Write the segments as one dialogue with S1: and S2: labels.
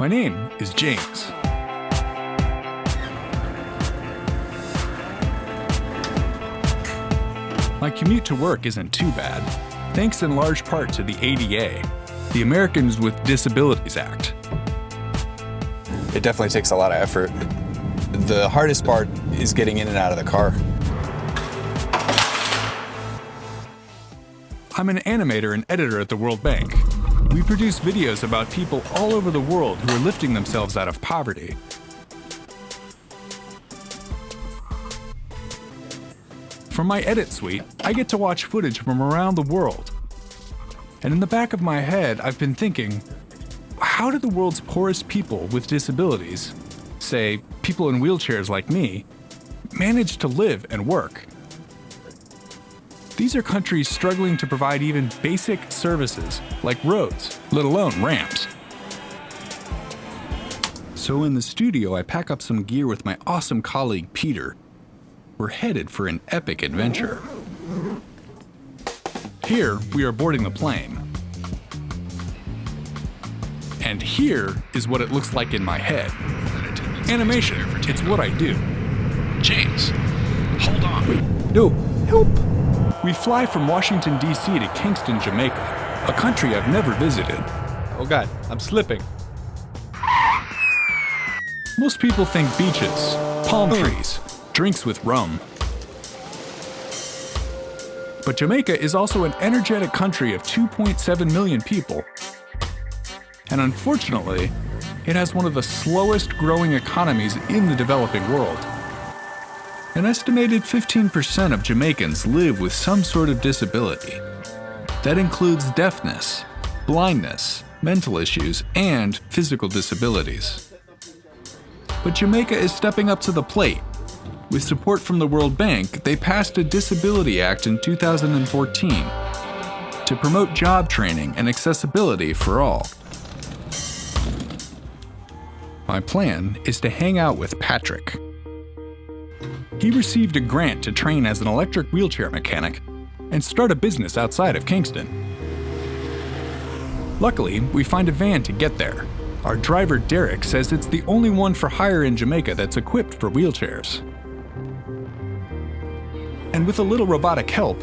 S1: My name is James. My commute to work isn't too bad, thanks in large part to the ADA, the Americans with Disabilities Act.
S2: It definitely takes a lot of effort. The hardest part is getting in and out of the car.
S1: I'm an animator and editor at the World Bank. We produce videos about people all over the world who are lifting themselves out of poverty. From my edit suite, I get to watch footage from around the world. And in the back of my head, I've been thinking, how do the world's poorest people with disabilities, say people in wheelchairs like me, manage to live and work? These are countries struggling to provide even basic services like roads, let alone ramps. So in the studio, I pack up some gear with my awesome colleague Peter. We're headed for an epic adventure. Here, we are boarding the plane. And here is what it looks like in my head. Animation, it's what I do.
S3: James, hold on.
S1: Wait, no, help! We fly from Washington, D.C. to Kingston, Jamaica, a country I've never visited.
S4: Oh God, I'm slipping.
S1: Most people think beaches, palm trees, drinks with rum. But Jamaica is also an energetic country of 2.7 million people. And unfortunately, it has one of the slowest growing economies in the developing world. An estimated 15% of Jamaicans live with some sort of disability. That includes deafness, blindness, mental issues, and physical disabilities. But Jamaica is stepping up to the plate. With support from the World Bank, they passed a Disability Act in 2014 to promote job training and accessibility for all. My plan is to hang out with Patrick. He received a grant to train as an electric wheelchair mechanic and start a business outside of Kingston. Luckily, we find a van to get there. Our driver Derek says it's the only one for hire in Jamaica that's equipped for wheelchairs. And with a little robotic help,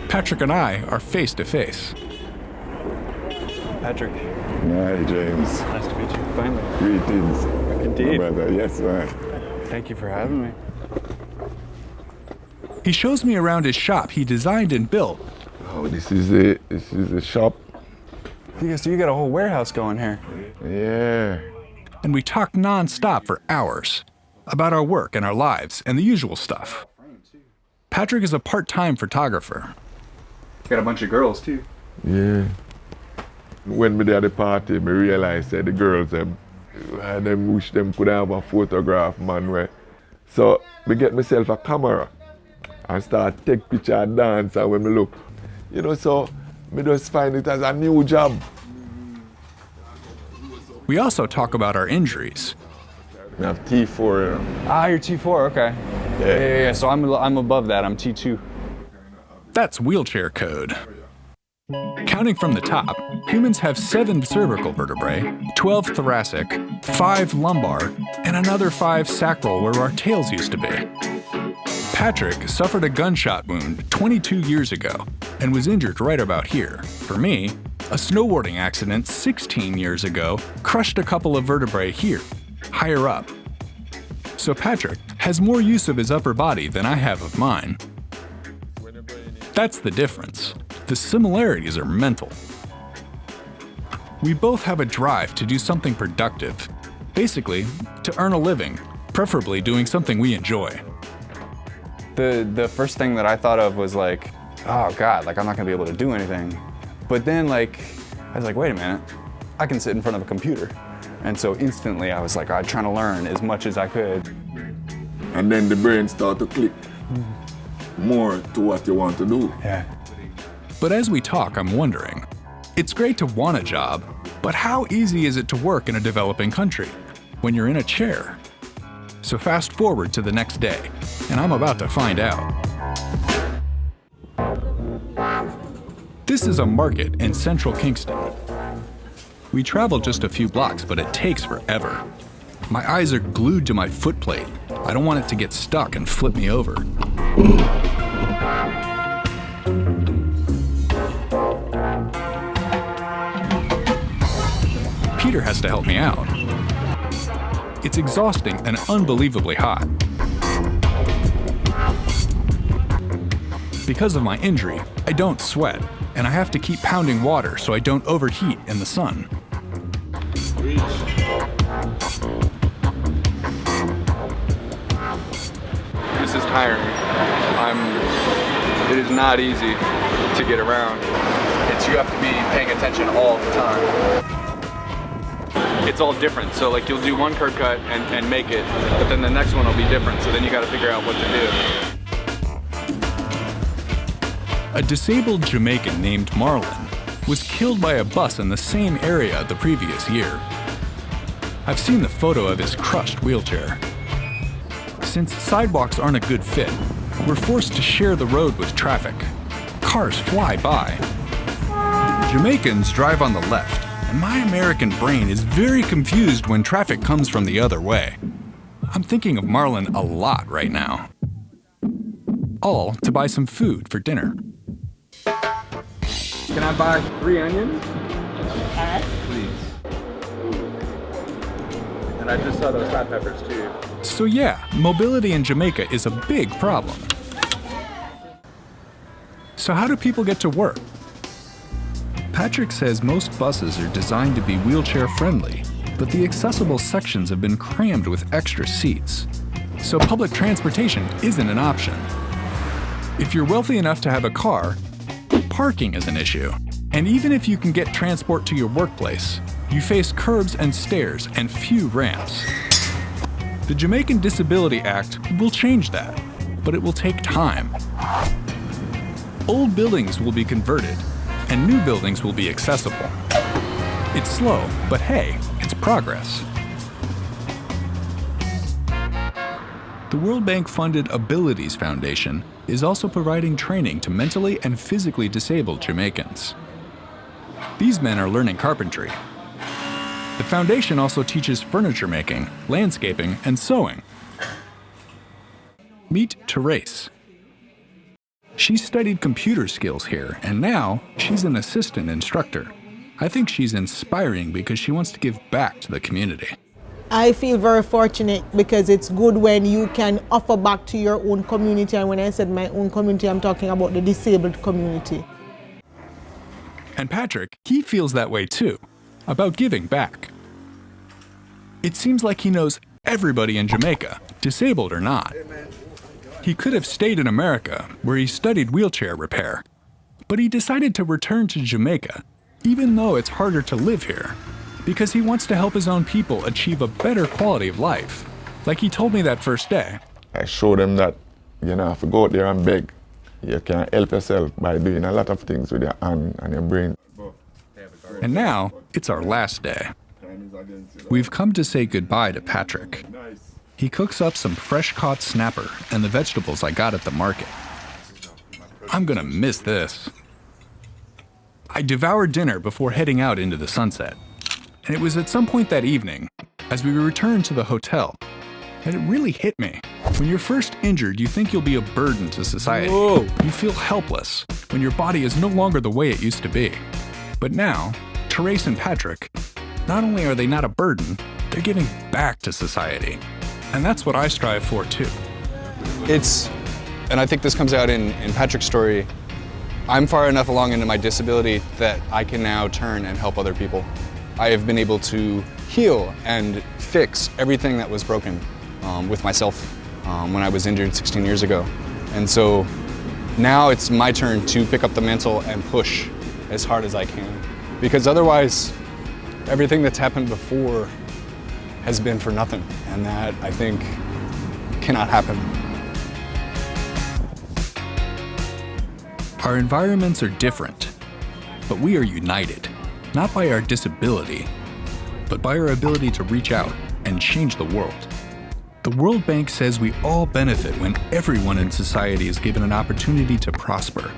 S1: Patrick and I are face to face.
S4: Patrick.
S5: Hi, James.
S4: Nice to meet you. Finally.
S5: Greetings.
S4: Indeed.
S5: My brother. Yes, man.
S4: Thank you for having me.
S1: He shows me around his shop he designed and built.
S5: Oh, this is it. This is the shop.
S4: So you got a whole warehouse going here.
S5: Yeah.
S1: And we talk non-stop for hours about our work and our lives and the usual stuff. Patrick is a part-time photographer.
S4: Got a bunch of girls too.
S5: Yeah. When we did at the party, I realized that the girls, them wish them could have a photograph, man. Right? So I get myself a camera and start take picture and dance, and when I look, so I just find it as a new job.
S1: We also talk about our injuries.
S5: I have T4,
S4: Ah, you're T4, okay. Yeah. So I'm above that, I'm T2.
S1: That's wheelchair code. Counting from the top, humans have 7 cervical vertebrae, 12 thoracic, 5 lumbar, and another 5 sacral where our tails used to be. Patrick suffered a gunshot wound 22 years ago and was injured right about here. For me, a snowboarding accident 16 years ago crushed a couple of vertebrae here, higher up. So Patrick has more use of his upper body than I have of mine. That's the difference. The similarities are mental. We both have a drive to do something productive, basically to earn a living, preferably doing something we enjoy.
S4: The first thing that I thought of was like, oh God, like I'm not gonna be able to do anything. But then I was like, wait a minute, I can sit in front of a computer. And so instantly I was like, I'm trying to learn as much as I could.
S5: and then the brain start to click more to what you want to do.
S4: Yeah.
S1: But as we talk, I'm wondering, it's great to want a job, but how easy is it to work in a developing country when you're in a chair? So fast forward to the next day, and I'm about to find out. This is a market in central Kingston. We travel just a few blocks, but it takes forever. My eyes are glued to my foot plate. I don't want it to get stuck and flip me over. Peter has to help me out. It's exhausting and unbelievably hot. Because of my injury, I don't sweat, and I have to keep pounding water so I don't overheat in the sun.
S4: This is tiring. It is not easy to get around. You have to be paying attention all the time. It's all different. So like you'll do one curb cut and make it, but then the next one will be different. So then you got to figure out what to do.
S1: A disabled Jamaican named Marlon was killed by a bus in the same area the previous year. I've seen the photo of his crushed wheelchair. Since sidewalks aren't a good fit, we're forced to share the road with traffic. Cars fly by. Jamaicans drive on the left, and my American brain is very confused when traffic comes from the other way. I'm thinking of Marlon a lot right now. All to buy some food for dinner.
S4: Can I buy 3 onions? Please. And I just saw those hot peppers too.
S1: So yeah, mobility in Jamaica is a big problem. So how do people get to work? Patrick says most buses are designed to be wheelchair friendly, but the accessible sections have been crammed with extra seats. So public transportation isn't an option. If you're wealthy enough to have a car, parking is an issue. And even if you can get transport to your workplace, you face curbs and stairs and few ramps. The Jamaican Disability Act will change that, but it will take time. Old buildings will be converted, and new buildings will be accessible. It's slow, but hey, it's progress. The World Bank-funded Abilities Foundation is also providing training to mentally and physically disabled Jamaicans. These men are learning carpentry. The foundation also teaches furniture making, landscaping, and sewing. Meet Therese. She studied computer skills here, and now she's an assistant instructor. I think she's inspiring because she wants to give back to the community.
S6: I feel very fortunate because it's good when you can offer back to your own community, and when I said my own community, I'm talking about the disabled community.
S1: And Patrick, he feels that way too, about giving back. It seems like he knows everybody in Jamaica, disabled or not. He could have stayed in America, where he studied wheelchair repair. But he decided to return to Jamaica, even though it's harder to live here, because he wants to help his own people achieve a better quality of life, like he told me that first day.
S5: I show them that you don't have to go out there and beg. You can help yourself by doing a lot of things with your hand and your brain.
S1: And now, it's our last day. We've come to say goodbye to Patrick. He cooks up some fresh-caught snapper and the vegetables I got at the market. I'm gonna miss this. I devoured dinner before heading out into the sunset. And it was at some point that evening, as we returned to the hotel, that it really hit me. When you're first injured, you think you'll be a burden to society.
S2: Whoa.
S1: You feel helpless when your body is no longer the way it used to be. But now, Therese and Patrick, not only are they not a burden, they're giving back to society. And that's what I strive for too.
S4: And I think this comes out in Patrick's story, I'm far enough along into my disability that I can now turn and help other people. I have been able to heal and fix everything that was broken with myself when I was injured 16 years ago. And so now it's my turn to pick up the mantle and push as hard as I can. Because otherwise, everything that's happened before has been for nothing. And that, I think, cannot happen.
S1: Our environments are different, but we are united, not by our disability, but by our ability to reach out and change the world. The World Bank says we all benefit when everyone in society is given an opportunity to prosper.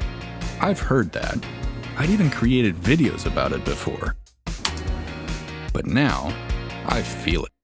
S1: I've heard that. I'd even created videos about it before. But now, I feel it.